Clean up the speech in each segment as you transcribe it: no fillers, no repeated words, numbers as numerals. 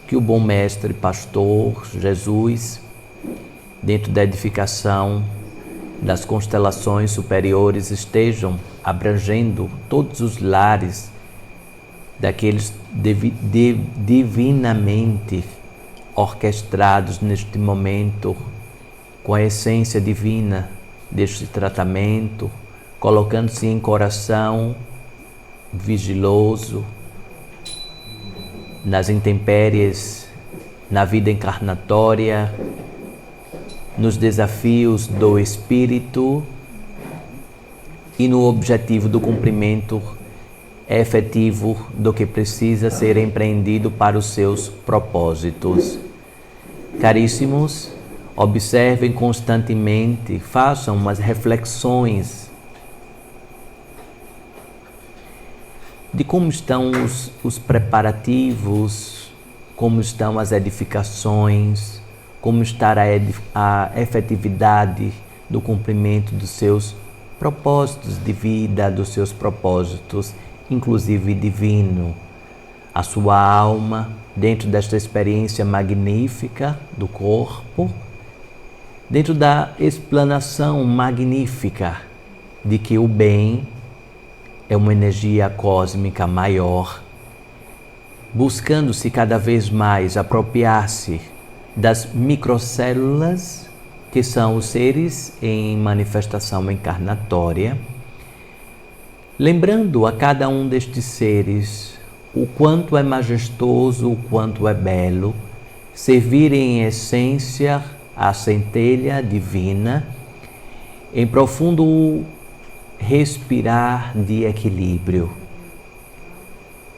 que o bom mestre pastor Jesus, dentro da edificação das constelações superiores, estejam abrangendo todos os lares daqueles divinamente orquestrados neste momento, com a essência divina deste tratamento, colocando-se em coração vigiloso, nas intempéries, na vida encarnatória, nos desafios do espírito e no objetivo do cumprimento efetivo do que precisa ser empreendido para os seus propósitos. Caríssimos, observem constantemente, façam umas reflexões de como estão os preparativos, como estão as edificações, como está a efetividade do cumprimento dos seus propósitos de vida, dos seus propósitos, inclusive divino. A sua alma, dentro desta experiência magnífica do corpo, dentro da explanação magnífica de que o bem é uma energia cósmica maior, buscando-se cada vez mais apropriar-se das microcélulas, que são os seres em manifestação encarnatória, lembrando a cada um destes seres o quanto é majestoso, o quanto é belo, servir em essência a centelha divina, em profundo respirar de equilíbrio.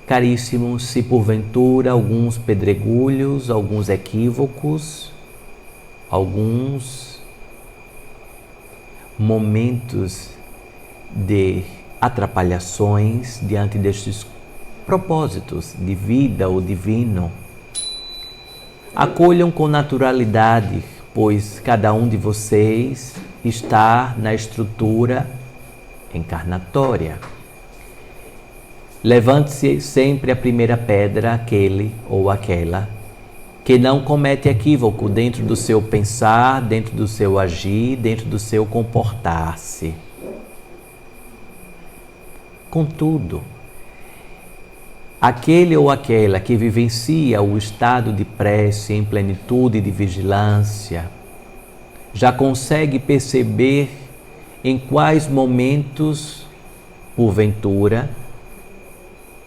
Caríssimos, se porventura alguns pedregulhos, alguns equívocos, alguns momentos de atrapalhações diante destes propósitos de vida ou divino, acolham com naturalidade, pois cada um de vocês está na estrutura encarnatória. Levante-se sempre a primeira pedra, aquele ou aquela que não comete equívoco dentro do seu pensar, dentro do seu agir, dentro do seu comportar-se. Contudo, aquele ou aquela que vivencia o estado de prece em plenitude de vigilância, já consegue perceber em quais momentos, porventura,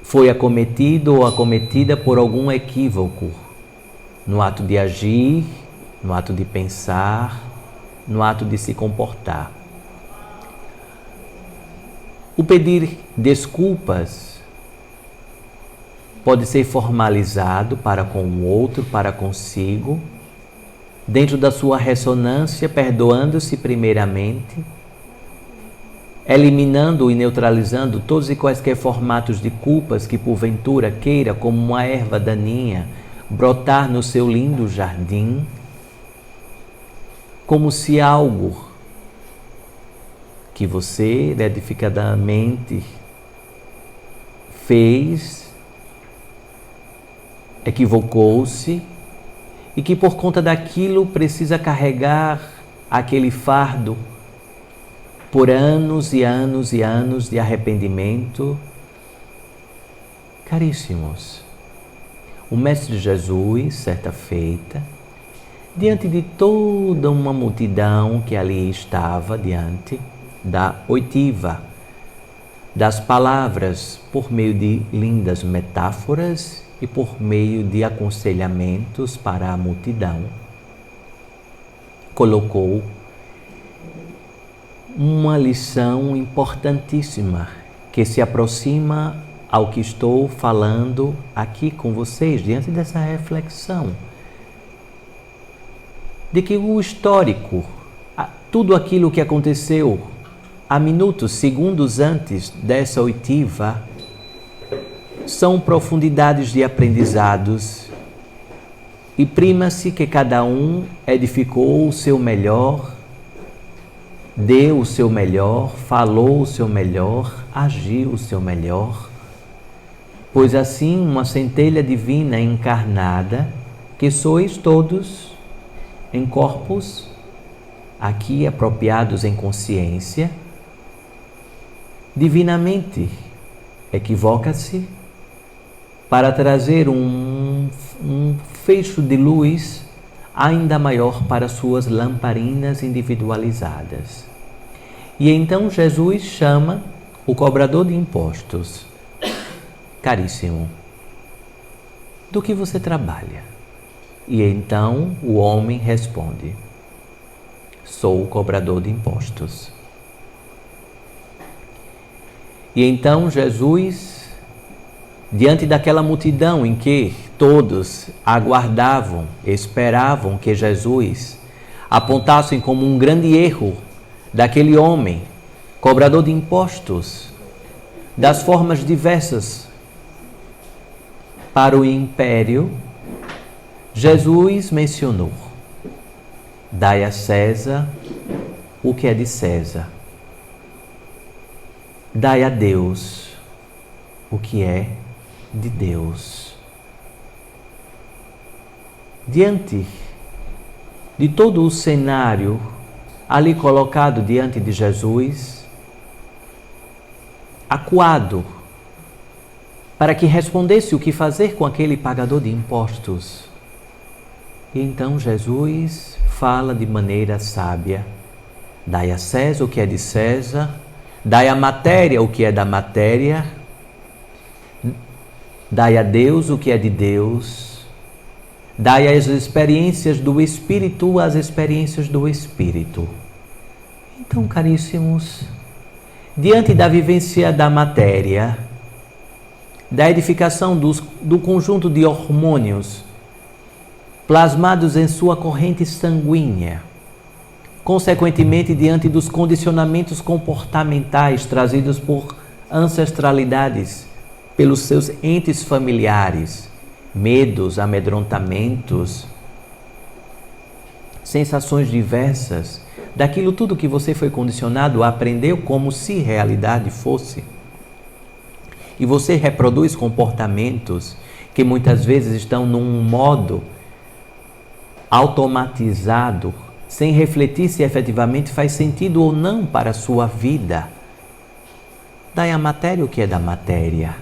foi acometido ou acometida por algum equívoco, no ato de agir, no ato de pensar, no ato de se comportar. O pedir desculpas pode ser formalizado para com o outro, para consigo, dentro da sua ressonância, perdoando-se primeiramente, eliminando e neutralizando todos e quaisquer formatos de culpas que porventura queira, como uma erva daninha, brotar no seu lindo jardim, como se algo que você edificadamente fez, equivocou-se e que por conta daquilo precisa carregar aquele fardo por anos e anos e anos de arrependimento. Caríssimos, o Mestre Jesus, certa feita, diante de toda uma multidão que ali estava, diante da oitiva das palavras, por meio de lindas metáforas e por meio de aconselhamentos para a multidão, colocou uma lição importantíssima que se aproxima ao que estou falando aqui com vocês, diante dessa reflexão, de que o histórico, tudo aquilo que aconteceu há minutos, segundos antes dessa oitiva, são profundidades de aprendizados e prima-se que cada um edificou o seu melhor, deu o seu melhor, falou o seu melhor, agiu o seu melhor, pois assim uma centelha divina encarnada, que sois todos em corpos aqui apropriados em consciência, divinamente equivoca-se para trazer um fecho de luz ainda maior para suas lamparinas individualizadas. E então Jesus chama o cobrador de impostos. Caríssimo, do que você trabalha? E então o homem responde: sou o cobrador de impostos. E então Jesus, diante daquela multidão em que todos aguardavam, esperavam que Jesus apontasse como um grande erro daquele homem, cobrador de impostos, das formas diversas para o império, Jesus mencionou: dai a César o que é de César, dai a Deus o que é de Deus. Diante de todo o cenário ali colocado diante de Jesus, acuado para que respondesse o que fazer com aquele pagador de impostos. E então Jesus fala de maneira sábia: dai a César o que é de César, dai a matéria o que é da matéria, dai a Deus o que é de Deus, dai as experiências do Espírito as experiências do Espírito. Então, caríssimos, diante da vivência da matéria, da edificação do conjunto de hormônios plasmados em sua corrente sanguínea, consequentemente diante dos condicionamentos comportamentais trazidos por ancestralidades, pelos seus entes familiares, medos, amedrontamentos, sensações diversas, daquilo tudo que você foi condicionado a aprender como se realidade fosse. E você reproduz comportamentos que muitas vezes estão num modo automatizado, sem refletir se efetivamente faz sentido ou não para a sua vida. Dai a matéria o que é da matéria.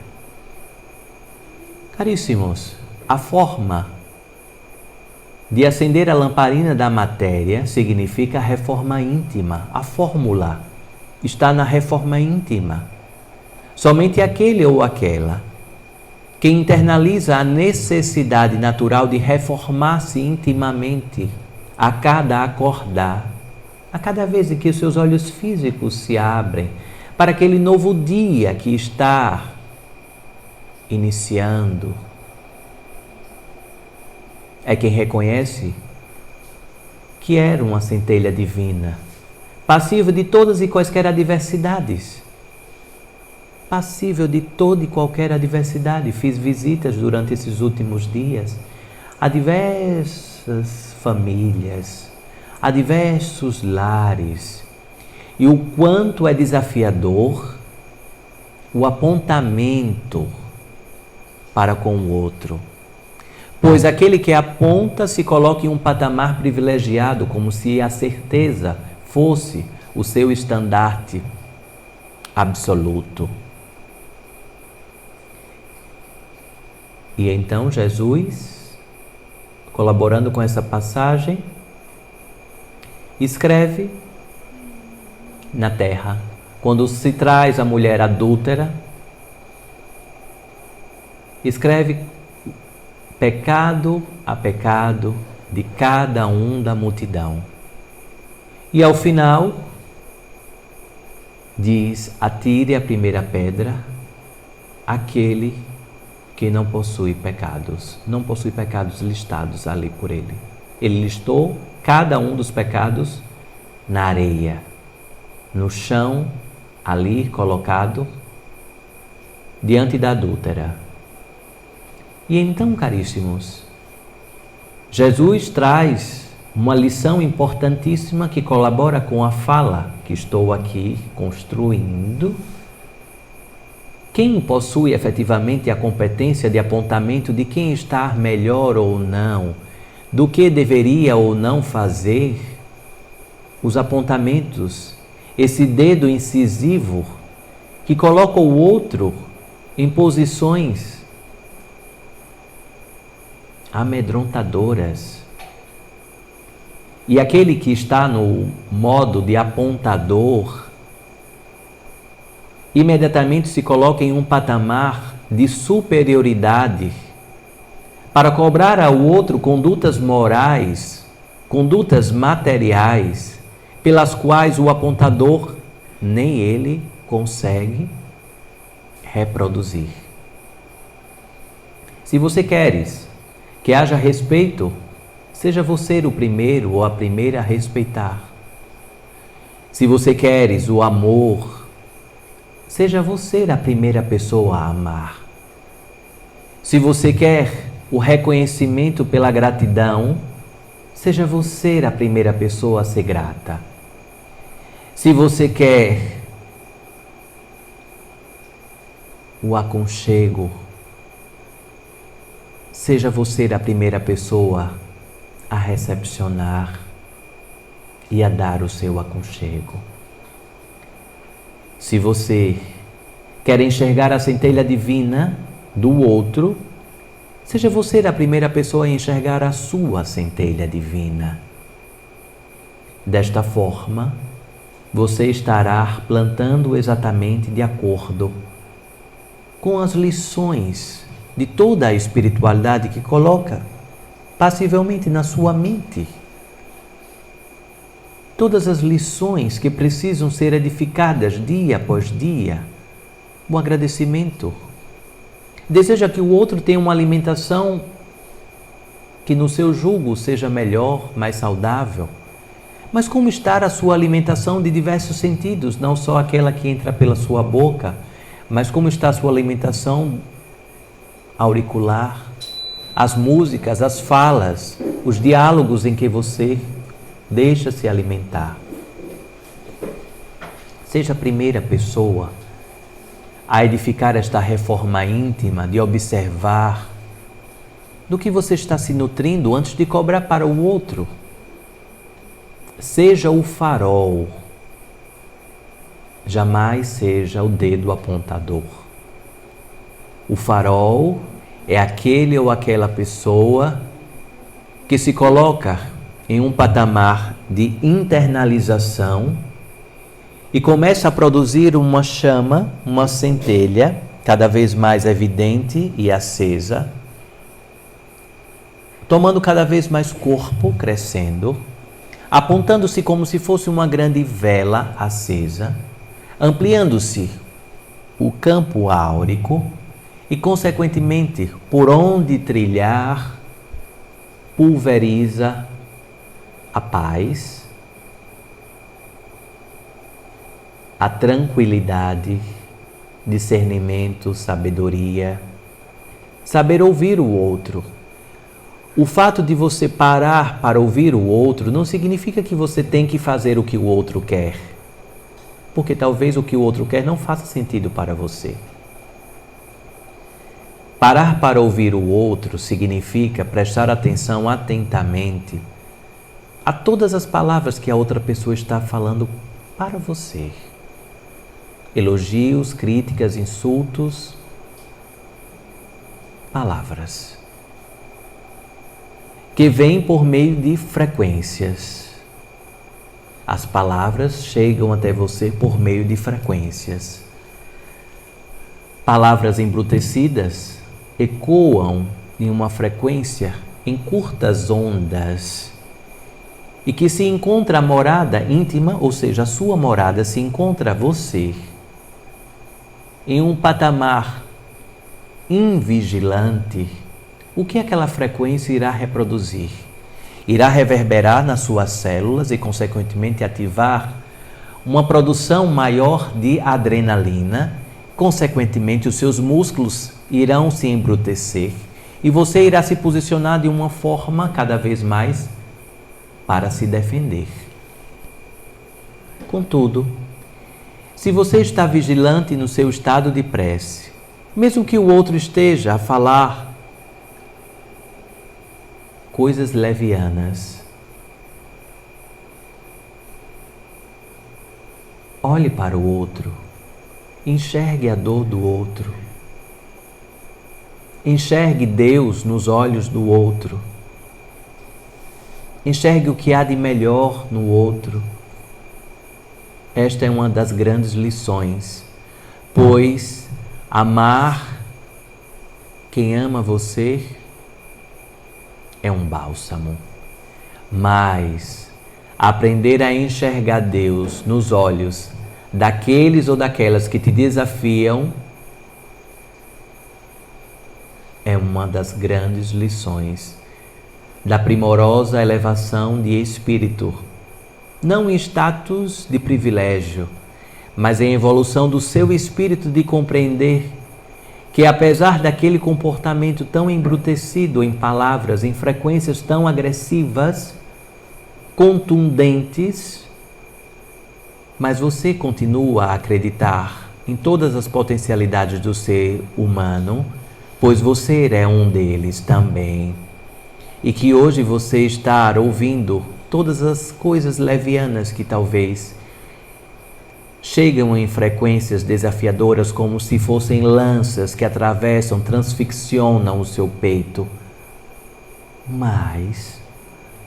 Caríssimos, a forma de acender a lamparina da matéria significa a reforma íntima. A fórmula está na reforma íntima. Somente aquele ou aquela que internaliza a necessidade natural de reformar-se intimamente a cada acordar, a cada vez em que os seus olhos físicos se abrem para aquele novo dia que está iniciando, é quem reconhece que era uma centelha divina, passiva de todas e quaisquer adversidades. Passível de toda e qualquer adversidade. Fiz visitas durante esses últimos dias a diversas famílias, a diversos lares, e o quanto é desafiador o apontamento para com o outro. Pois aquele que aponta se coloca em um patamar privilegiado, como se a certeza fosse o seu estandarte absoluto. E então Jesus, colaborando com essa passagem, escreve na terra, quando se traz a mulher adúltera, escreve pecado a pecado de cada um da multidão. E ao final diz: atire a primeira pedra aquele que não possui pecados listados ali por ele. Ele listou cada um dos pecados na areia, no chão, ali colocado diante da adúltera. E então, caríssimos, Jesus traz uma lição importantíssima que colabora com a fala que estou aqui construindo, Quem possui efetivamente a competência de apontamento de quem está melhor ou não, do que deveria ou não fazer, os apontamentos, esse dedo incisivo que coloca o outro em posições amedrontadoras. E aquele que está no modo de apontador, imediatamente se coloca em um patamar de superioridade para cobrar ao outro condutas morais, condutas materiais, pelas quais o apontador nem ele consegue reproduzir. Se você queres que haja respeito, seja você o primeiro ou a primeira a respeitar. Se você queres o amor, seja você a primeira pessoa a amar. Se você quer o reconhecimento pela gratidão, seja você a primeira pessoa a ser grata. Se você quer o aconchego, seja você a primeira pessoa a recepcionar e a dar o seu aconchego. Se você quer enxergar a centelha divina do outro, seja você a primeira pessoa a enxergar a sua centelha divina. Desta forma, você estará plantando exatamente de acordo com as lições de toda a espiritualidade que coloca passivelmente na sua mente. Todas as lições que precisam ser edificadas dia após dia. O agradecimento. Deseja que o outro tenha uma alimentação que no seu jugo seja melhor, mais saudável. Mas como está a sua alimentação de diversos sentidos, não só aquela que entra pela sua boca, mas como está a sua alimentação auricular, as músicas, as falas, os diálogos em que você deixa-se alimentar. Seja a primeira pessoa a edificar esta reforma íntima de observar do que você está se nutrindo antes de cobrar para o outro. Seja o farol, jamais seja o dedo apontador. O farol é aquele ou aquela pessoa que se coloca em um patamar de internalização e começa a produzir uma chama, uma centelha cada vez mais evidente e acesa, tomando cada vez mais corpo, crescendo, apontando-se como se fosse uma grande vela acesa, ampliando-se o campo áurico e, consequentemente, por onde trilhar, pulveriza a paz, a tranquilidade, discernimento, sabedoria, saber ouvir o outro. O fato de você parar para ouvir o outro não significa que você tem que fazer o que o outro quer, porque talvez o que o outro quer não faça sentido para você. Parar para ouvir o outro significa prestar atenção atentamente a todas as palavras que a outra pessoa está falando para você. Elogios, críticas, insultos, palavras que vêm por meio de frequências. As palavras chegam até você por meio de frequências. Palavras embrutecidas ecoam em uma frequência em curtas ondas e que se encontra a morada íntima, ou seja, a sua morada se encontra você em um patamar invigilante. O que aquela frequência irá reproduzir? Irá reverberar nas suas células e, consequentemente, ativar uma produção maior de adrenalina. Consequentemente, os seus músculos irão se embrutecer e você irá se posicionar de uma forma cada vez mais para se defender. Contudo, Se você está vigilante no seu estado de prece, mesmo que o outro esteja a falar coisas levianas, olhe para o outro, enxergue a dor do outro, enxergue Deus nos olhos do outro, enxergue o que há de melhor no outro. Esta é uma das grandes lições, pois amar quem ama você é um bálsamo, mas aprender a enxergar Deus nos olhos daqueles ou daquelas que te desafiam é uma das grandes lições da primorosa elevação de espírito, não em status de privilégio, mas em evolução do seu espírito de compreender que, apesar daquele comportamento tão embrutecido em palavras, em frequências tão agressivas, contundentes, mas você continua a acreditar em todas as potencialidades do ser humano, pois você é um deles também. E que hoje você está ouvindo todas as coisas levianas que talvez chegam em frequências desafiadoras, como se fossem lanças que atravessam, transficcionam o seu peito. Mas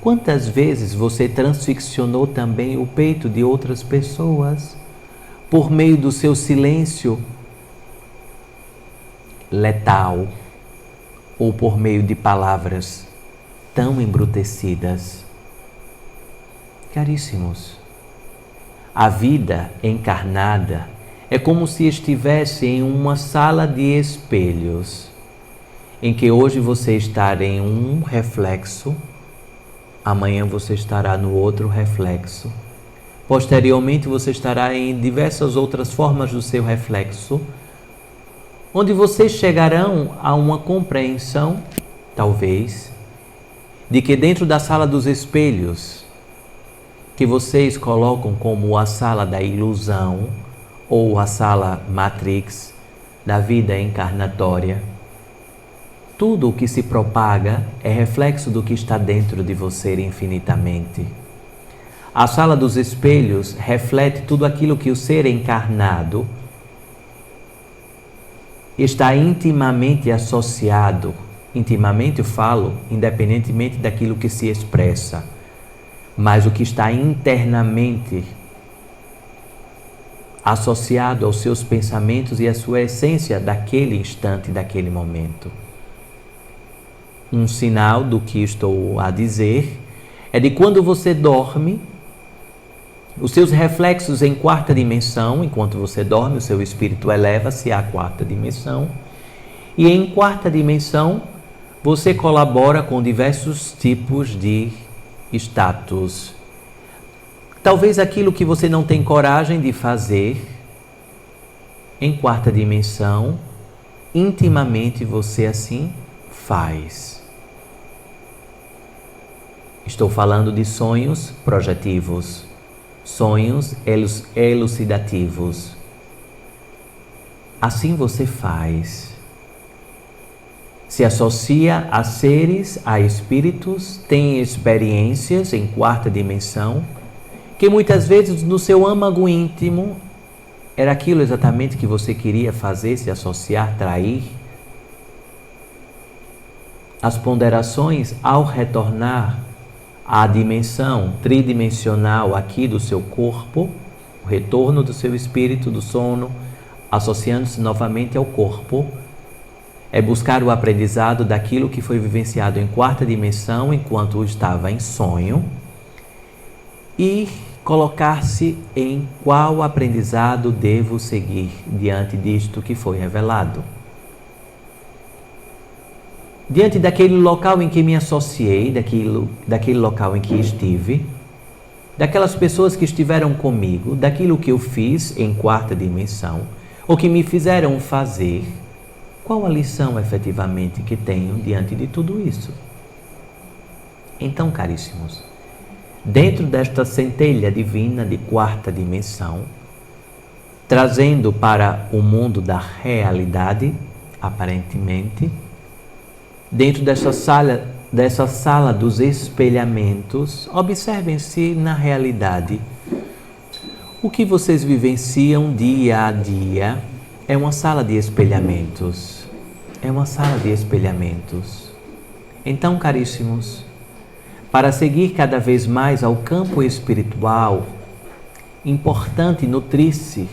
quantas vezes você transficcionou também o peito de outras pessoas por meio do seu silêncio letal ou por meio de palavras tão embrutecidas? Caríssimos, a vida encarnada é como se estivesse em uma sala de espelhos, em que hoje você está em um reflexo, amanhã você estará no outro reflexo, posteriormente você estará em diversas outras formas do seu reflexo, onde vocês chegarão a uma compreensão, talvez, de que dentro da sala dos espelhos, que vocês colocam como a sala da ilusão ou a sala Matrix da vida encarnatória, tudo o que se propaga é reflexo do que está dentro de você infinitamente. A sala dos espelhos reflete tudo aquilo que o ser encarnado está intimamente associado. Intimamente eu falo, independentemente daquilo que se expressa, mas o que está internamente associado aos seus pensamentos e à sua essência daquele instante, daquele momento. Um sinal do que estou a dizer é de quando você dorme, os seus reflexos em quarta dimensão, enquanto você dorme, o seu espírito eleva-se à quarta dimensão, e em quarta dimensão você colabora com diversos tipos de status. Talvez aquilo que você não tem coragem de fazer, em quarta dimensão, intimamente você assim faz. Estou falando de sonhos projetivos, sonhos elucidativos. Assim você faz. Se associa a seres, a espíritos, tem experiências em quarta dimensão, que muitas vezes no seu âmago íntimo era aquilo exatamente que você queria fazer, se associar, trair. As ponderações ao retornar à dimensão tridimensional aqui do seu corpo, o retorno do seu espírito do sono, associando-se novamente ao corpo, é buscar o aprendizado daquilo que foi vivenciado em quarta dimensão enquanto estava em sonho e colocar-se em qual aprendizado devo seguir diante disto que foi revelado. Diante daquele local em que me associei, daquele local em que estive, daquelas pessoas que estiveram comigo, daquilo que eu fiz em quarta dimensão, ou que me fizeram fazer, qual a lição efetivamente que tenho diante de tudo isso? Então, caríssimos, dentro desta centelha divina de quarta dimensão, trazendo para o mundo da realidade, aparentemente, dentro dessa sala dos espelhamentos, observem-se na realidade. O que vocês vivenciam dia a dia é uma sala de espelhamentos. É uma sala de espelhamentos. Então, caríssimos, para seguir cada vez mais ao campo espiritual, importante nutrir-se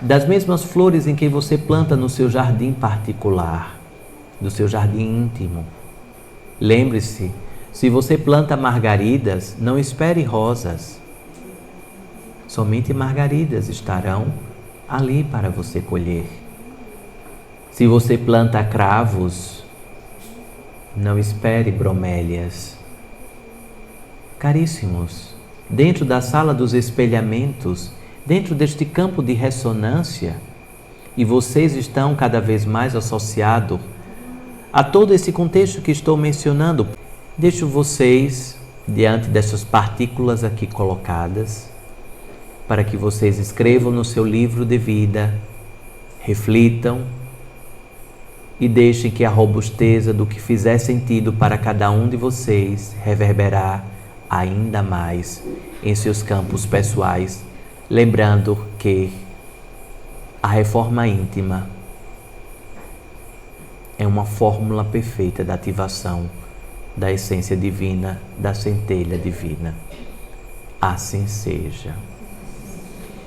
das mesmas flores em que você planta no seu jardim particular, do seu jardim íntimo. Lembre-se, se você planta margaridas, não espere rosas. Somente margaridas estarão ali para você colher. Se você planta cravos, não espere bromélias. Caríssimos, dentro da sala dos espelhamentos, dentro deste campo de ressonância, e vocês estão cada vez mais associados a todo esse contexto que estou mencionando, deixo vocês diante dessas partículas aqui colocadas, para que vocês escrevam no seu livro de vida, reflitam e deixem que a robusteza do que fizer sentido para cada um de vocês reverberar ainda mais em seus campos pessoais, lembrando que a reforma íntima é uma fórmula perfeita da ativação da essência divina, da centelha divina. Assim seja.